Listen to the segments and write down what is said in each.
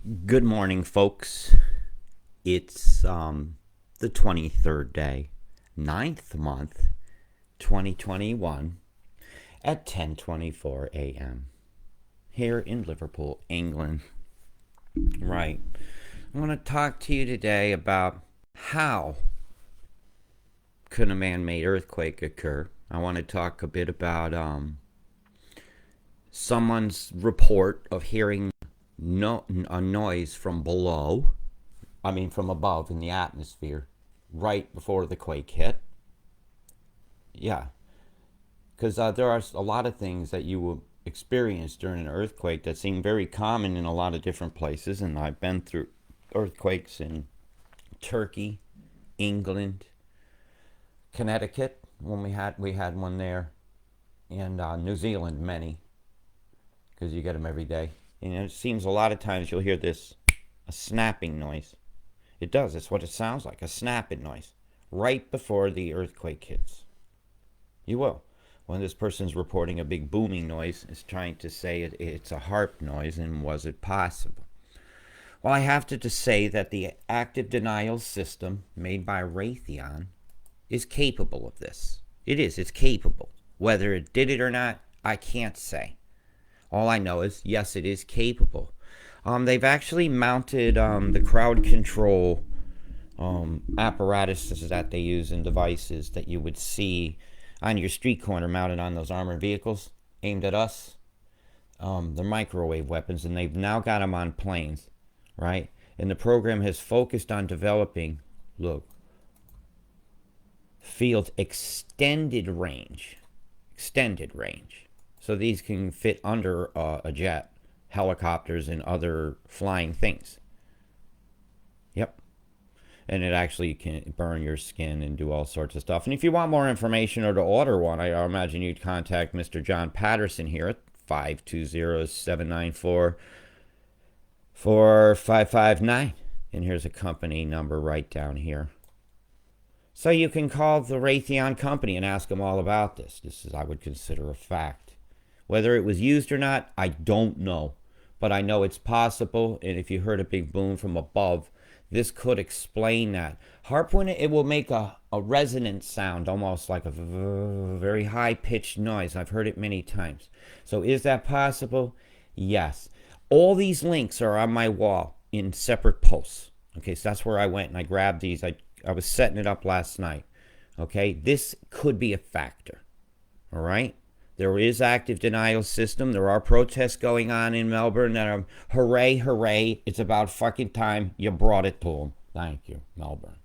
Good morning, folks. It's the 23rd day, ninth month, 2021 at 10:24 a.m. here in Liverpool, England. Right. I want to talk to you today about how could a man-made earthquake occur. I want to talk a bit about someone's report of hearing a noise from below, from above in the atmosphere, right before the quake hit. Yeah, because there are a lot of things that you will experience during an earthquake that seem very common in a lot of different places, and I've been through earthquakes in Turkey, England, Connecticut when we had one there, and New Zealand, many, because you get them every day. And it seems a lot of times you'll hear a snapping noise. It does. It's what it sounds like, a snapping noise, right before the earthquake hits. You will. When this person's reporting a big booming noise, is trying to say it's a harp noise, and was it possible? Well, I have to say that the active denial system made by Raytheon is capable of this. It is. It's capable. Whether it did it or not, I can't say. All I know is, yes, it is capable. They've actually mounted the crowd control apparatuses that they use in devices that you would see on your street corner mounted on those armored vehicles aimed at us. They're microwave weapons, and they've now got them on planes, right? And the program has focused on developing, field extended range. So these can fit under a jet, helicopters, and other flying things. Yep. And it actually can burn your skin and do all sorts of stuff. And if you want more information or to order one, I imagine you'd contact Mr. John Patterson here at 520-794-4559. And here's a company number right down here. So you can call the Raytheon company and ask them all about this. This is, I would consider, a fact. Whether it was used or not, I don't know. But I know it's possible, and if you heard a big boom from above, this could explain that. Harp, when it will make a resonant sound, almost like a very high-pitched noise. I've heard it many times. So is that possible? Yes. All these links are on my wall in separate posts. Okay, so that's where I went, and I grabbed these. I was setting it up last night. Okay, this could be a factor. All right? There is active denial system. There are protests going on in Melbourne that are, hooray, hooray, it's about fucking time you brought it to them. Thank you, Melbourne.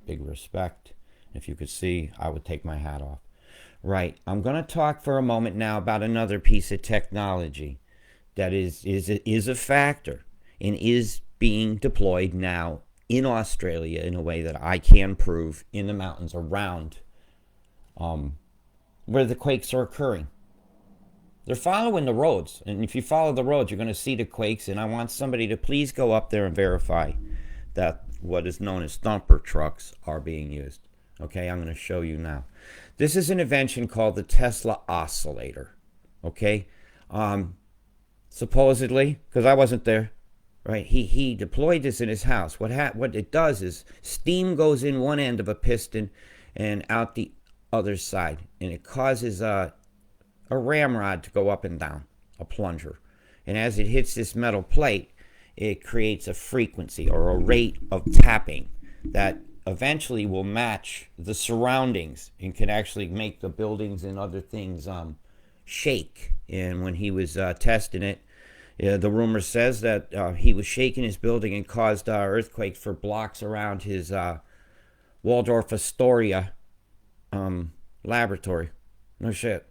Big respect. If you could see, I would take my hat off. Right, I'm going to talk for a moment now about another piece of technology that is a factor and is being deployed now in Australia in a way that I can prove in the mountains around where the quakes are occurring. They're following the roads, and if you follow the roads, you're going to see the quakes, and I want somebody to please go up there and verify that what is known as thumper trucks are being used. Okay, I'm going to show you now. This is an invention called the Tesla oscillator. Okay, supposedly, because I wasn't there, right? He deployed this in his house. What it does is steam goes in one end of a piston and out the other side, and it causes a ramrod to go up and down, a plunger. And as it hits this metal plate, it creates a frequency or a rate of tapping that eventually will match the surroundings and can actually make the buildings and other things shake. And when he was testing it, the rumor says that he was shaking his building and caused earthquakes for blocks around his Waldorf Astoria laboratory. No shit.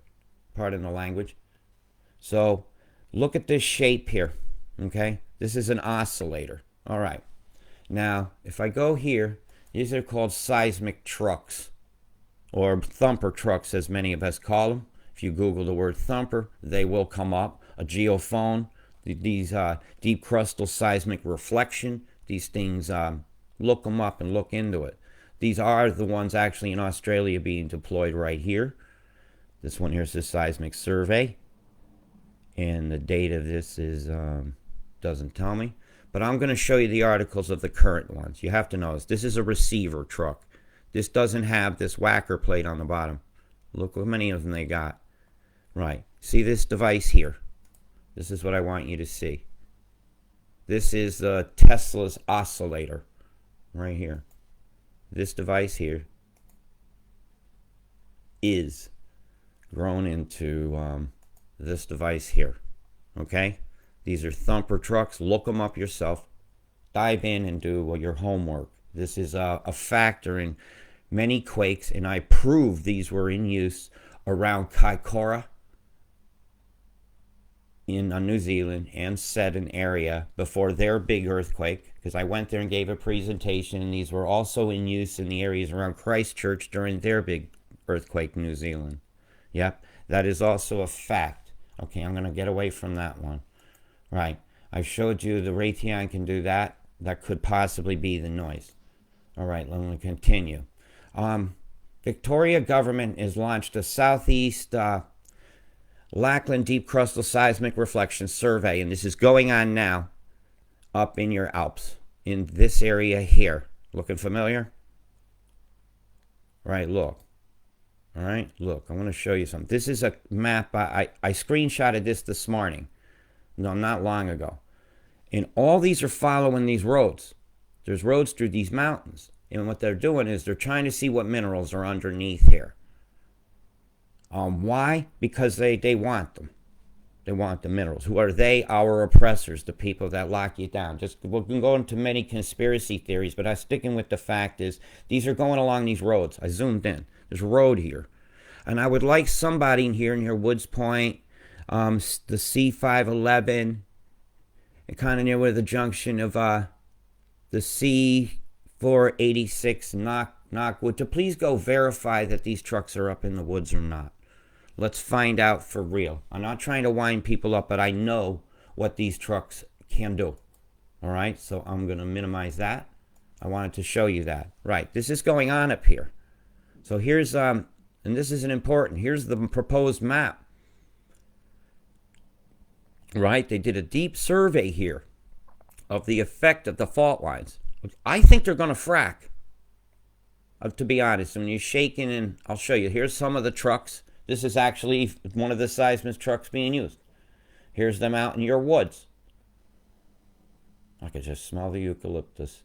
Pardon the language. So look at this shape here. Okay, this is an oscillator. All right, now if I go here, these are called seismic trucks, or thumper trucks as many of us call them. If you Google the word thumper, they will come up. A geophone, these deep crustal seismic reflection, these things, look them up and look into it. These are the ones actually in Australia being deployed right here. This one here is the seismic survey, and the date of this is doesn't tell me, But I'm going to show you the articles of the current ones. You have to know this. This is a receiver truck. This doesn't have this whacker plate on the bottom. Look how many of them they got. Right. See this device here? This is what I want you to see. This is Tesla's oscillator right here. This device here is grown into this device here. Okay? These are thumper trucks. Look them up yourself. Dive in and do your homework. This is a factor in many quakes, and I proved these were in use around Kaikoura in New Zealand and Seddon area before their big earthquake, because I went there and gave a presentation, and these were also in use in the areas around Christchurch during their big earthquake in New Zealand. Yep, that is also a fact. Okay, I'm going to get away from that one. Right, I showed you the Raytheon can do that. That could possibly be the noise. All right, let me continue. Victoria government has launched a Southeast Lackland Deep Crustal Seismic Reflection Survey, and this is going on now up in your Alps, in this area here. Looking familiar? Right, look. All right, look, I want to show you something. This is a map. I screenshotted this morning. No, not long ago. And all these are following these roads. There's roads through these mountains. And what they're doing is they're trying to see what minerals are underneath here. Why? Because they want them. They want the minerals. Who are they? Our oppressors, the people that lock you down. We can go into many conspiracy theories, but I'm sticking with the fact is these are going along these roads. I zoomed in. There's a road here. And I would like somebody in here near Woods Point, the C511, and kind of near where the junction of the C486 Knockwood, to please go verify that these trucks are up in the woods or not. Let's find out for real. I'm not trying to wind people up, but I know what these trucks can do. All right, so I'm going to minimize that. I wanted to show you that. Right, this is going on up here. So here's, and this isn't important, here's the proposed map. Right, they did a deep survey here of the effect of the fault lines. I think they're going to frack. To be honest, when you're shaking, and I'll show you. Here's some of the trucks. This is actually one of the seismic trucks being used. Here's them out in your woods. I could just smell the eucalyptus.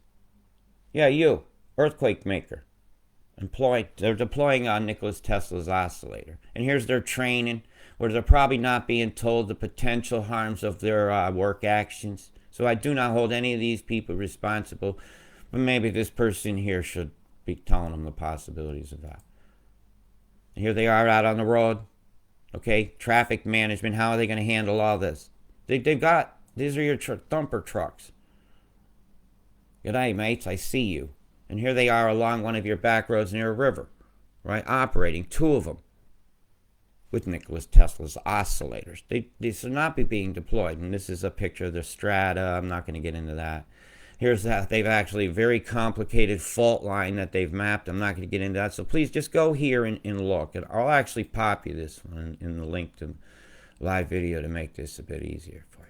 Yeah, you, earthquake maker. They're deploying on Nikola Tesla's oscillator. And here's their training, where they're probably not being told the potential harms of their work actions. So I do not hold any of these people responsible, but maybe this person here should be telling them the possibilities of that. And here they are out on the road. Okay, traffic management, how are they going to handle all this? They've got, these are your thumper trucks. G'day, mates, I see you. And here they are along one of your back roads near a river, right? Operating, two of them, with Nikola Tesla's oscillators. They should not be being deployed. And this is a picture of the strata. I'm not going to get into that. Here's that. They've actually a very complicated fault line that they've mapped. I'm not going to get into that. So please just go here and look. And I'll actually pop you this one in the link to live video to make this a bit easier for you.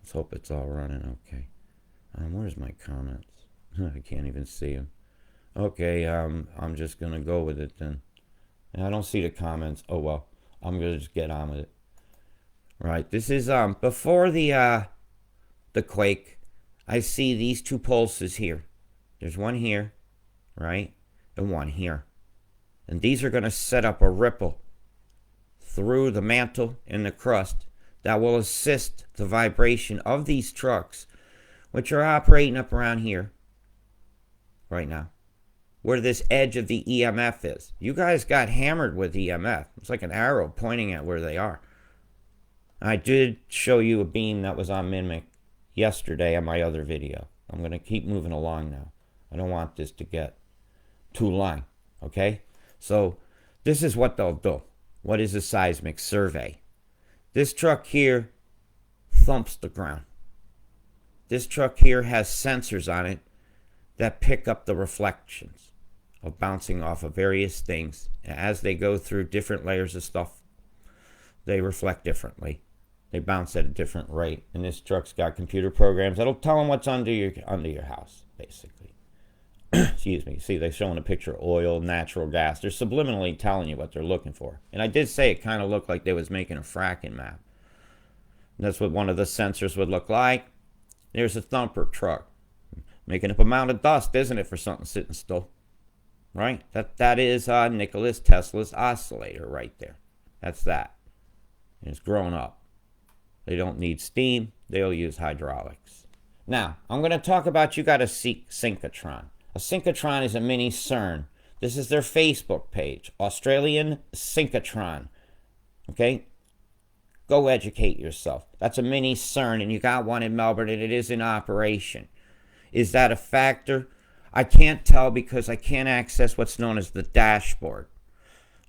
Let's hope it's all running okay. Where's my comments? I can't even see them. Okay, I'm just going to go with it then. I don't see the comments. Oh, well, I'm going to just get on with it. Right, this is before the quake. I see these two pulses here. There's one here, right, and one here. And these are going to set up a ripple through the mantle and the crust that will assist the vibration of these trucks, which are operating up around here right now, where this edge of the EMF is. You guys got hammered with EMF. It's like an arrow pointing at where they are. I did show you a beam that was on Mimic yesterday on my other video. I'm going to keep moving along now. I don't want this to get too long, okay? So this is what they'll do. What is a seismic survey? This truck here thumps the ground. This truck here has sensors on it that pick up the reflections of bouncing off of various things. As they go through different layers of stuff, they reflect differently. They bounce at a different rate. And this truck's got computer programs that'll tell them what's under your house, basically. Excuse me. See, they're showing a picture of oil, natural gas. They're subliminally telling you what they're looking for. And I did say it kind of looked like they was making a fracking map. And that's what one of the sensors would look like. There's a thumper truck. Making up a mound of dust, isn't it, for something sitting still? Right? That is Nikola Tesla's oscillator right there. That's that. And it's grown up. They don't need steam. They'll use hydraulics. Now, I'm going to talk about, you got a synchrotron. A synchrotron is a mini CERN. This is their Facebook page. Australian synchrotron. Okay? Go educate yourself. That's a mini CERN, and you got one in Melbourne, and it is in operation. Is that a factor? I can't tell because I can't access what's known as the dashboard.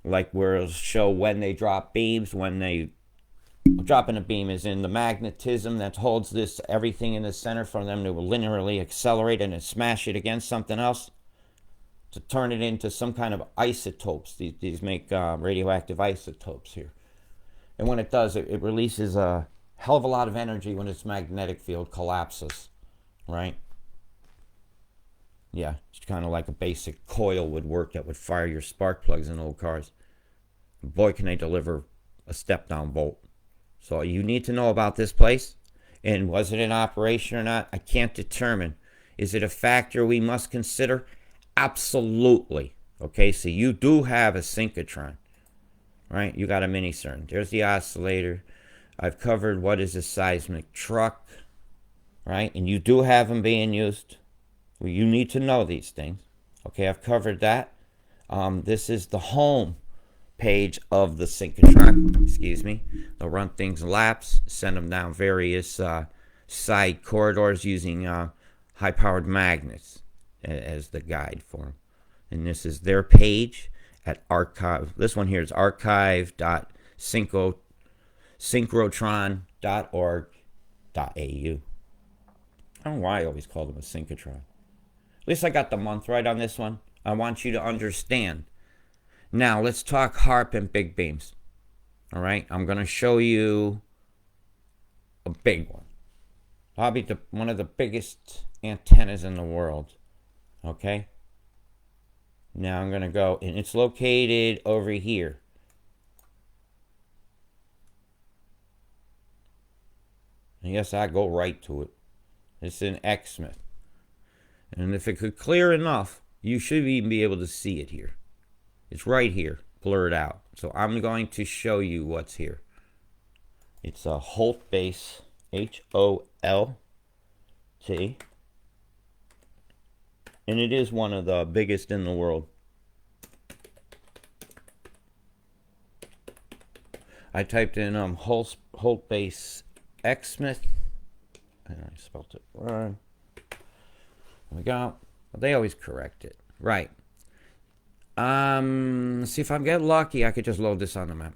Like where it'll show when they drop beams, when they... Dropping a beam is in the magnetism that holds this everything in the center for them to linearly accelerate and then smash it against something else to turn it into some kind of isotopes. These make radioactive isotopes here. And when it does, it releases a hell of a lot of energy when its magnetic field collapses, right? Yeah, it's kind of like a basic coil would work that would fire your spark plugs in old cars. Boy, can they deliver a step-down volt. So you need to know about this place. And was it in operation or not? I can't determine. Is it a factor we must consider? Absolutely. Okay, so you do have a synchrotron. Right? You got a mini CERN. There's the oscillator. I've covered what is a seismic truck. Right? And you do have them being used. Well, you need to know these things. Okay, I've covered that. This is the home page of the synchrotron. Excuse me. They'll run things laps, send them down various side corridors using high-powered magnets as the guide for them. And this is their page at archive. This one here is archive.synchrotron.org.au. I don't know why I always call them a synchrotron. At least I got the month right on this one. I want you to understand. Now, let's talk HAARP and big beams. All right? I'm going to show you a big one. Probably one of the biggest antennas in the world. Okay? Now, I'm going to go, and it's located over here. And yes, I go right to it. It's in Exmouth. And if it could clear enough, you should even be able to see it here. It's right here, blurred out. So I'm going to show you what's here. It's a Holt base, H-O-L-T. And it is one of the biggest in the world. I typed in Holt base Exmouth. And I spelled it wrong. There we go. They always correct it. Right. Let's see if I get lucky. I could just load this on the map.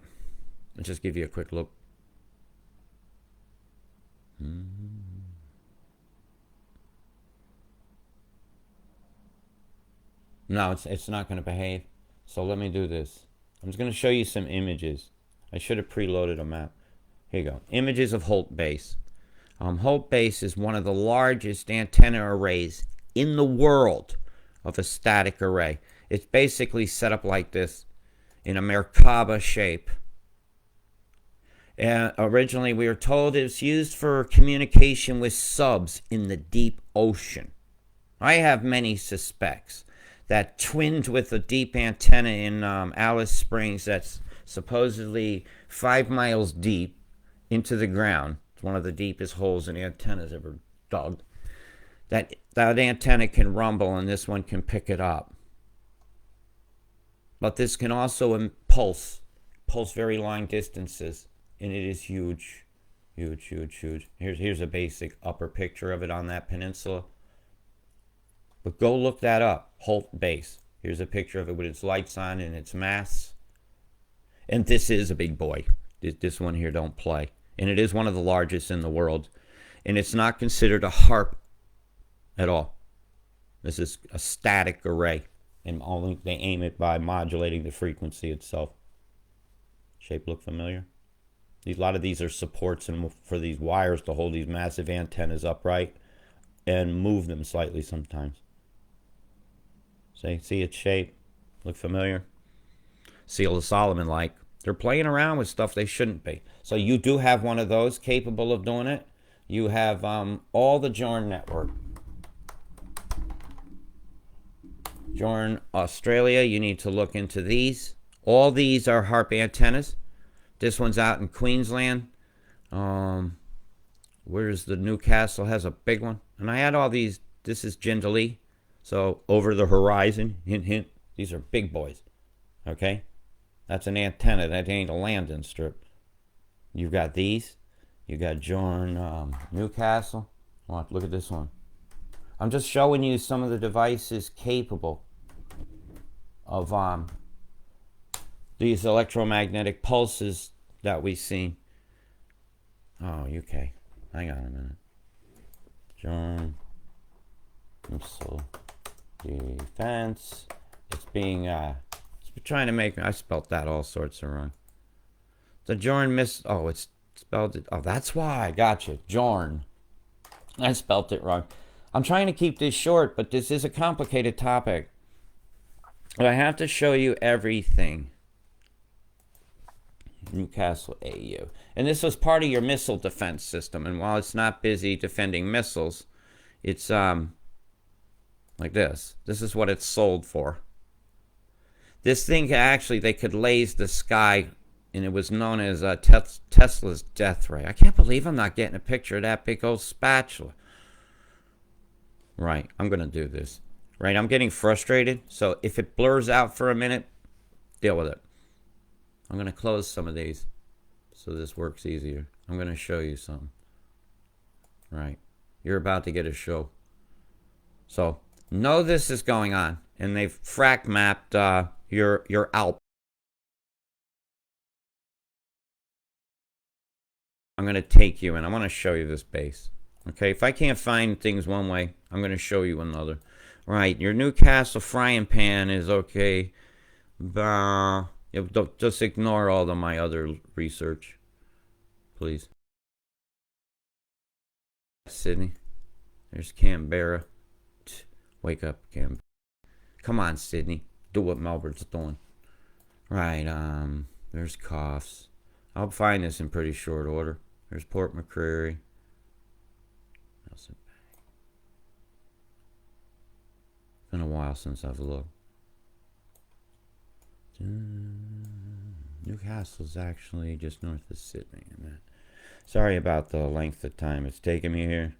Let's just give you a quick look. No, it's not going to behave. So let me do this. I'm just going to show you some images. I should have preloaded a map. Here you go. Images of Holt base. Holt base is one of the largest antenna arrays in the world of a static array. It's basically set up like this in a Merkaba shape. And originally we were told it was used for communication with subs in the deep ocean. I have many suspects that twinned with a deep antenna in Alice Springs that's supposedly 5 miles deep into the ground. It's one of the deepest holes an antenna's ever dug. That antenna can rumble and this one can pick it up. But this can also pulse very long distances, and it is huge, huge, huge, huge. Here's a basic upper picture of it on that peninsula. But go look that up, Holt base. Here's a picture of it with its lights on and its masts. And this is a big boy. This one here don't play. And it is one of the largest in the world. And it's not considered a HAARP at all. This is a static array. And only they aim it by modulating the frequency itself. Shape look familiar? A lot of these are supports and for these wires to hold these massive antennas upright and move them slightly sometimes. See its shape? Look familiar? Seal of Solomon like. They're playing around with stuff they shouldn't be. So you do have one of those capable of doing it. You have all the Jorn network. Jorn Australia, you need to look into these. All these are HARP antennas. This one's out in Queensland. Where's the Newcastle? Has a big one. And I had all these. This is Jindalee. So over the horizon, hint, hint. These are big boys. Okay? That's an antenna. That ain't a landing strip. You've got these. You got Jorn Newcastle. Look at this one. I'm just showing you some of the devices capable of these electromagnetic pulses that we've seen. Oh, UK. Hang on a minute. Jorn Missile Defense. It's being trying to make. I spelt that all sorts of wrong. The Jorn Missile. Oh, it's spelled it. Oh, that's why. Gotcha. Jorn. I spelt it wrong. I'm trying to keep this short, but this is a complicated topic. But I have to show you everything. Newcastle AU. And this was part of your missile defense system. And while it's not busy defending missiles, it's like this. This is what it's sold for. This thing actually, they could laze the sky, and it was known as Tesla's death ray. I can't believe I'm not getting a picture of that big old spatula. Right, I'm going to do this. Right, I'm getting frustrated, so if it blurs out for a minute, deal with it. I'm going to close some of these so this works easier. I'm going to show you something. Right, you're about to get a show. So, know this is going on, and they've frac mapped your Alp. I'm going to take you, and I want to show you this base. Okay, if I can't find things one way, I'm going to show you another. Right, your Newcastle frying pan is okay. Just ignore all of my other research, please. Sydney, there's Canberra. Wake up, Canberra. Come on, Sydney. Do what Melbourne's doing. Right, there's Coughs. I'll find this in pretty short order. There's Port McCreary. Nelson Bay. It's been a while since I've looked. Newcastle's actually just north of Sydney. Sorry about the length of time it's taking me here.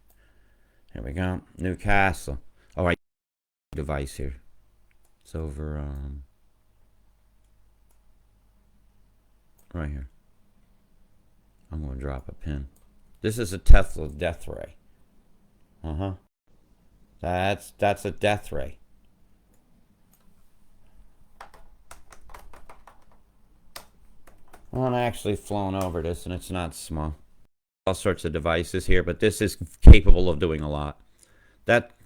Here we go. Newcastle. Oh, I device here. It's over right here. I'm going to drop a pin. This is a Tesla death ray. That's a death ray. Well, I'm actually flown over this, and it's not small. All sorts of devices here, but this is capable of doing a lot.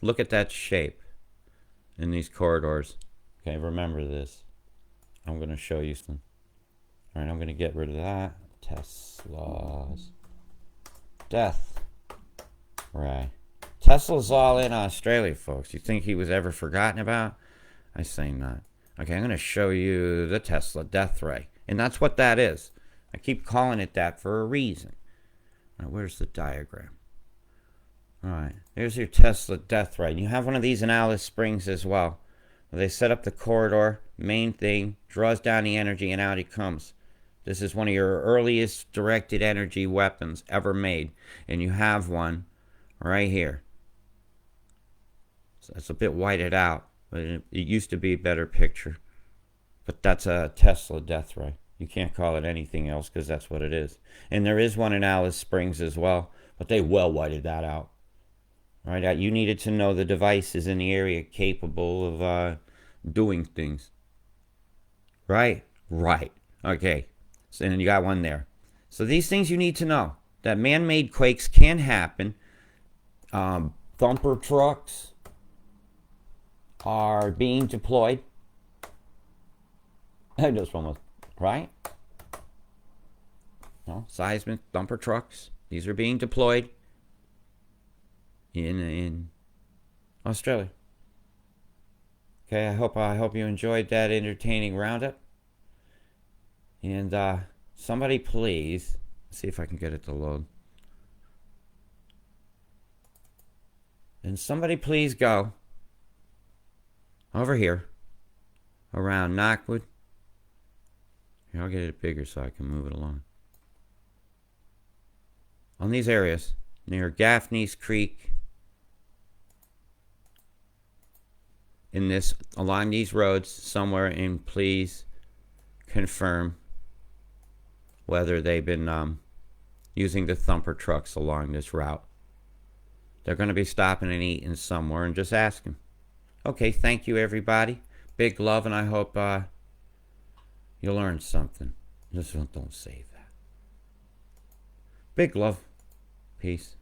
Look at that shape in these corridors. Okay, remember this. I'm going to show you some. All right, I'm going to get rid of that. Tesla's death ray. Tesla's all in Australia, folks. You think he was ever forgotten about? I say not. Okay, I'm going to show you the Tesla death ray. And that's what that is. I keep calling it that for a reason. All right, where's the diagram? All right, there's your Tesla death ray. You have one of these in Alice Springs as well. They set up the corridor, main thing, draws down the energy, and out it comes. This is one of your earliest directed energy weapons ever made. And you have one right here. So it's a bit whited out, but it used to be a better picture. But that's a Tesla death ray. You can't call it anything else because that's what it is. And there is one in Alice Springs as well, but they well whited that out. Right? You needed to know the devices in the area capable of doing things. Right? Right. Okay. So then you got one there. So these things you need to know. That man-made quakes can happen. Thumper trucks are being deployed. I just almost, right? Well, seismic dumper trucks. These are being deployed in Australia. Okay, I hope you enjoyed that entertaining roundup. And somebody please see if I can get it to load. And somebody please go over here around Knockwood. Here, I'll get it bigger so I can move it along. On these areas near Gaffney's Creek, along these roads somewhere, and please confirm whether they've been using the thumper trucks along this route. They're going to be stopping and eating somewhere, and just ask them. Okay, thank you, everybody. Big love, and I hope you learned something. Just don't save that. Big love. Peace.